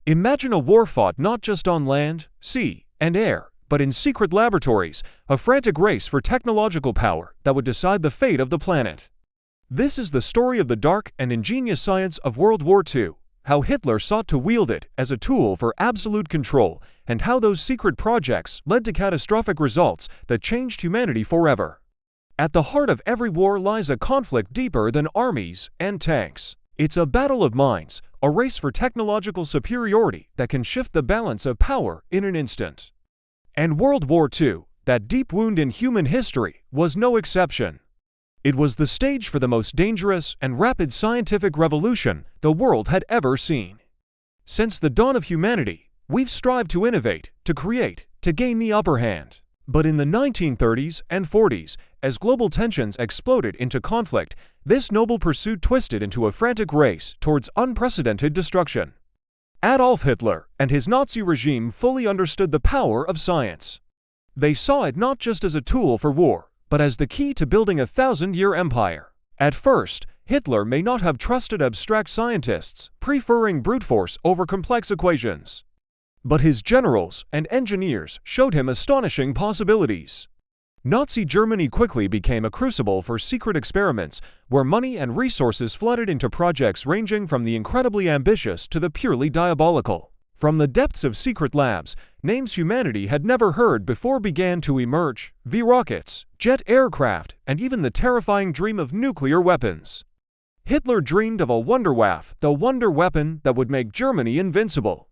Imagine a war fought not just on land, sea, and air, but in secret laboratories, a frantic race for technological power that would decide the fate of the planet. This is the story of the dark and ingenious science of World War II, how Hitler sought to wield it as a tool for absolute control, and how those secret projects led to catastrophic results that changed humanity forever. At the heart of every war lies a conflict deeper than armies and tanks. It's a battle of minds, a race for technological superiority that can shift the balance of power in an instant. And World War II, that deep wound in human history, was no exception. It was the stage for the most dangerous and rapid scientific revolution the world had ever seen. Since the dawn of humanity, we've strived to innovate, to create, to gain the upper hand. But in the 1930s and 40s, as global tensions exploded into conflict, this noble pursuit twisted into a frantic race towards unprecedented destruction. Adolf Hitler and his Nazi regime fully understood the power of science. They saw it not just as a tool for war, but as the key to building a 1,000-year empire. At first, Hitler may not have trusted abstract scientists, preferring brute force over complex equations. But his generals and engineers showed him astonishing possibilities. Nazi Germany quickly became a crucible for secret experiments, where money and resources flooded into projects ranging from the incredibly ambitious to the purely diabolical. From the depths of secret labs, names humanity had never heard before began to emerge: V-rockets, jet aircraft, and even the terrifying dream of nuclear weapons. Hitler dreamed of a Wunderwaffe, the wonder weapon that would make Germany invincible.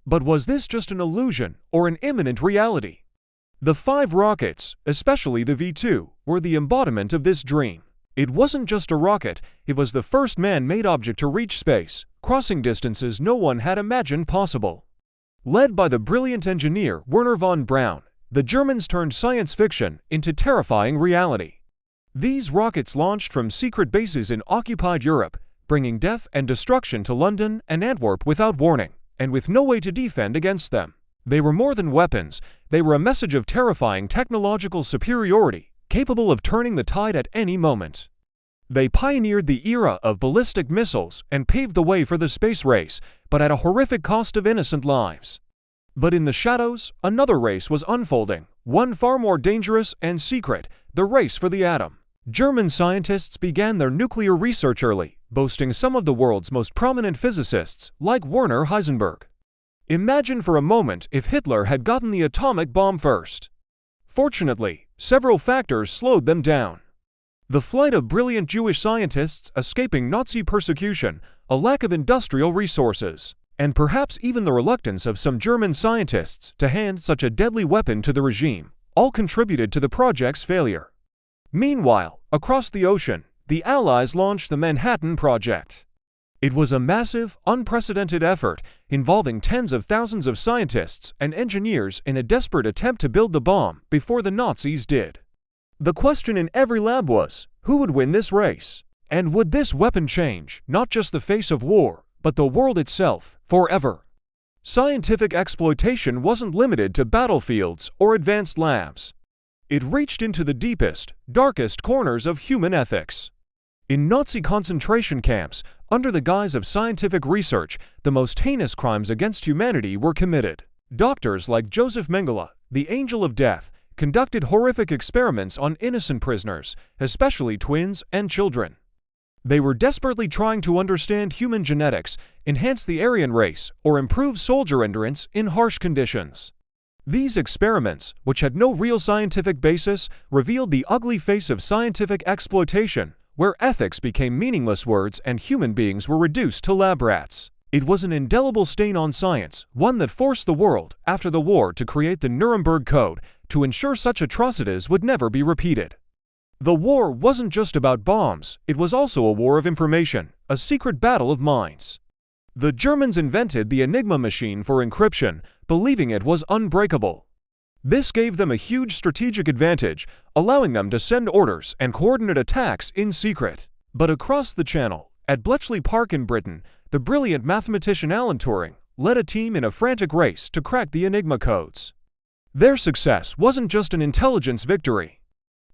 But was this just an illusion or an imminent reality? The 5 rockets, especially the V2, were the embodiment of this dream. It wasn't just a rocket, it was the first man-made object to reach space, crossing distances no one had imagined possible. Led by the brilliant engineer Wernher von Braun, the Germans turned science fiction into terrifying reality. These rockets launched from secret bases in occupied Europe, bringing death and destruction to London and Antwerp without warning, and with no way to defend against them. They were more than weapons, they were a message of terrifying technological superiority, capable of turning the tide at any moment. They pioneered the era of ballistic missiles and paved the way for the space race, but at a horrific cost of innocent lives. But in the shadows, another race was unfolding, one far more dangerous and secret: the race for the atom. German scientists began their nuclear research early, boasting some of the world's most prominent physicists, like Werner Heisenberg. Imagine for a moment if Hitler had gotten the atomic bomb first. Fortunately, several factors slowed them down. The flight of brilliant Jewish scientists escaping Nazi persecution, a lack of industrial resources, and perhaps even the reluctance of some German scientists to hand such a deadly weapon to the regime, all contributed to the project's failure. Meanwhile, across the ocean, the Allies launched the Manhattan Project. It was a massive, unprecedented effort involving tens of thousands of scientists and engineers in a desperate attempt to build the bomb before the Nazis did. The question in every lab was, who would win this race? And would this weapon change not just the face of war, but the world itself, forever? Scientific exploitation wasn't limited to battlefields or advanced labs. It reached into the deepest, darkest corners of human ethics. In Nazi concentration camps, under the guise of scientific research, the most heinous crimes against humanity were committed. Doctors like Joseph Mengele, the Angel of Death, conducted horrific experiments on innocent prisoners, especially twins and children. They were desperately trying to understand human genetics, enhance the Aryan race, or improve soldier endurance in harsh conditions. These experiments, which had no real scientific basis, revealed the ugly face of scientific exploitation, where ethics became meaningless words and human beings were reduced to lab rats. It was an indelible stain on science, one that forced the world, after the war, to create the Nuremberg Code to ensure such atrocities would never be repeated. The war wasn't just about bombs, it was also a war of information, a secret battle of minds. The Germans invented the Enigma machine for encryption, believing it was unbreakable. This gave them a huge strategic advantage, allowing them to send orders and coordinate attacks in secret. But across the channel, at Bletchley Park in Britain, the brilliant mathematician Alan Turing led a team in a frantic race to crack the Enigma codes. Their success wasn't just an intelligence victory.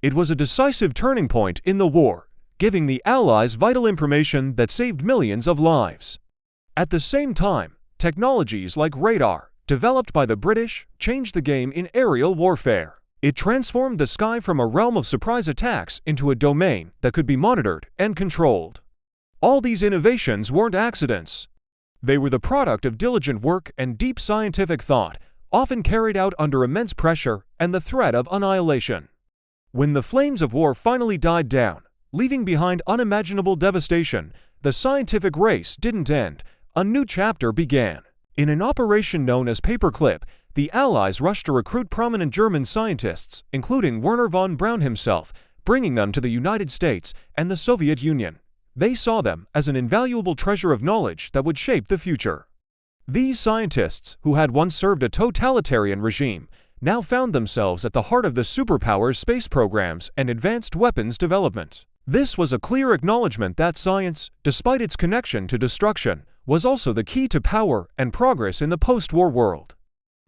It was a decisive turning point in the war, giving the Allies vital information that saved millions of lives. At the same time, Technologies like radar, developed by the British, changed the game in aerial warfare. It transformed the sky from a realm of surprise attacks into a domain that could be monitored and controlled. All these innovations weren't accidents. They were the product of diligent work and deep scientific thought, often carried out under immense pressure and the threat of annihilation. When the flames of war finally died down, leaving behind unimaginable devastation, the scientific race didn't end. A new chapter began. In an operation known as Paperclip, the Allies rushed to recruit prominent German scientists, including Werner von Braun himself, bringing them to the United States and the Soviet Union. They saw them as an invaluable treasure of knowledge that would shape the future. These scientists, who had once served a totalitarian regime, now found themselves at the heart of the superpowers' space programs and advanced weapons development. This was a clear acknowledgement that science, despite its connection to destruction, was also the key to power and progress in the post-war world.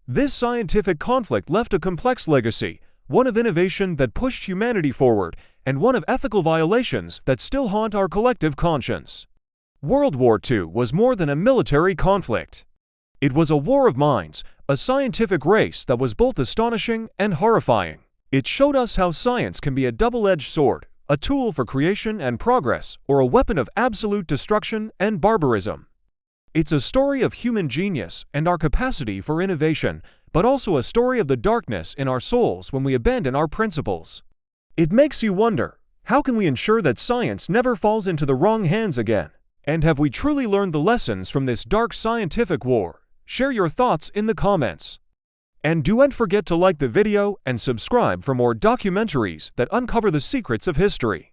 This scientific conflict left a complex legacy, one of innovation that pushed humanity forward, and one of ethical violations that still haunt our collective conscience. World War II was more than a military conflict. It was a war of minds, a scientific race that was both astonishing and horrifying. It showed us how science can be a double-edged sword, a tool for creation and progress, or a weapon of absolute destruction and barbarism. It's a story of human genius and our capacity for innovation, but also a story of the darkness in our souls when we abandon our principles. It makes you wonder, how can we ensure that science never falls into the wrong hands again? And have we truly learned the lessons from this dark scientific war? Share your thoughts in the comments. And don't forget to like the video and subscribe for more documentaries that uncover the secrets of history.